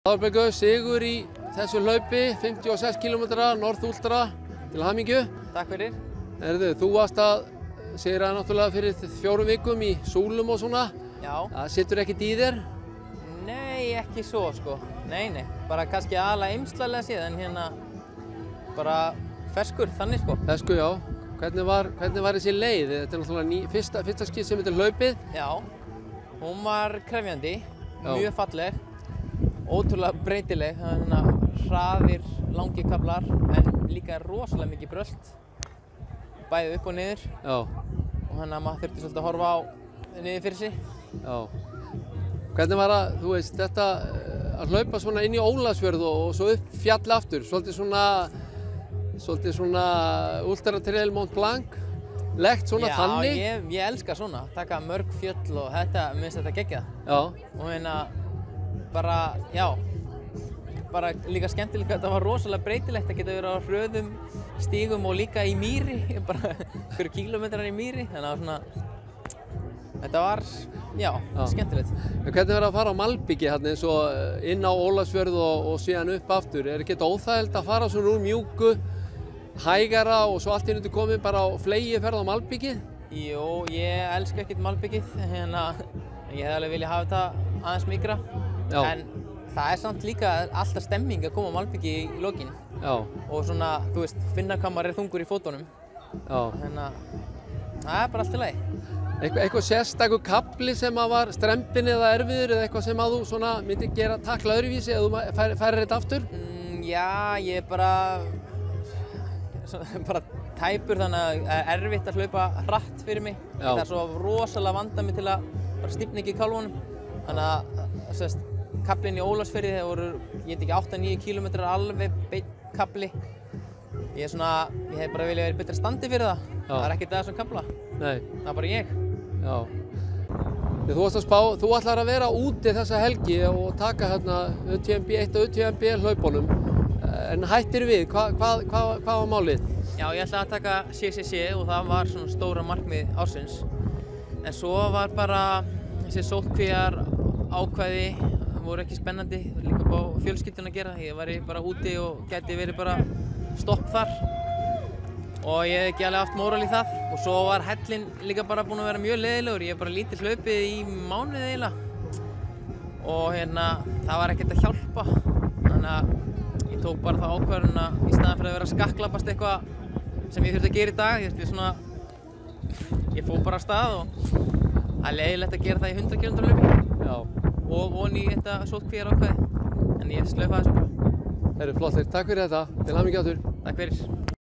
Aðalbergur, sigur í þessu hlaupi, 56 km North Ultra til hamingju. Takk fyrir. Herðu, þú varst að sigra náttúrulega fyrir 4 vikum í súlum og svona. Já. Það situr ekkert í þér? Nei, ekki svo sko. Nei. Bara kannski aðalega eymslalega séð en hérna bara ferskur, þannig sko. Ferskur, já. Hvernig var þessi leið? Þetta er náttúrulega fyrsta skip sem þetta er hlaupið. Já. Hún var krefjandi, mjög falleg, ótrúlega breytileg, þannig að hraðir, langir kaflar, en líka rosalega mikið brölt, bæði upp og niður. Já. Og þannig að maður þurfti svolítið að horfa á niður fyrir sig. Já. Hvernig var að, þú veist, þetta að hlaupa svona inn í Ólafsfjörð og svo upp fjall aftur, svolítið svona Ultra Trail Mont Blanc, legt svona þannig? Já, ég elska svona, taka mörg fjöll og þetta, minnst þetta geggjað. Já. Og hérna, bara líka skemmtilegt að þetta var rosalega breytilegt að geta verið á hröðum stígum og líka í mýri, bara einhverju kílómetrar í mýri, þannig að svona, þetta var, já. Skemmtilegt. En hvernig var að fara á malbiki hérna eins og inn á Ólafsfjörð og síðan upp aftur? Er ekki óþægilegt að fara svona úr mjúku, hægara og svo allt í einu komið bara á flegiferð á malbikið? Jú, ég elska ekkert malbikið, hérna, ég hefði alveg viljað hafa þetta aðeins mýkra. Já. En það er samt líka alltaf stemming að koma á malbiki í lokin. Já. Og svona, þú veist, finna hvað maður er þungur í fótunum. Já. Hérna, það er bara allt í lagi. Eitthvað sérstakur kafli sem var strembinn eða erfiður eða eitthvað sem að þú svona myndi takla öðruvísi eða þú færir þetta aftur? Já, ég er bara tæpur þannig að það er erfitt að hlaupa hratt fyrir mig. Já. Það er svo rosalega vandað mig til að bara stífna ekki í kálfunum. Þannig að kaflinn í Ólafsfirði þegar voru, ég veit ekki, 8-9 km alveg beinn kafli. Ég hef bara viljað verið betra standi fyrir það. Já. Það er ekkert það sem kafla. Nei. Það er bara ég. Já. Þú varst að spá, þú ætlar að vera úti þessa helgi og taka hérna UTMB 1 og UTMB hlaupunum. En hættir við, hvað var málið? Já, ég ætlaði að taka CCC og það var svona stóra markmið ársins. En svo var bara þessi sóttkvíar ákvæði voru ekki spennandi, líka upp á fjölskylduna að gera. Ég væri bara úti og gæti verið bara stopp þar. Og ég hef ekki alveg haft móral í það. Og svo var hellinn líka bara búinn að vera mjög leiðilegur. Ég hef bara lítið hlaupið í mánuði eiginlega. Og hérna, það var ekkert að hjálpa. Þannig að ég tók bara það ákvörðun að í staðinn fyrir að vera að skakklappast eitthvað sem ég þurfti að gera í dag. Ég fór bara af stað og það er leiðilegt að gera það í 100 km hlaupi. Já. Og von í þetta sóttkvíar ákvæði. En ég slaufaði þessu bara. Flott, takk fyrir þetta. Til hamingju aftur. Takk fyrir.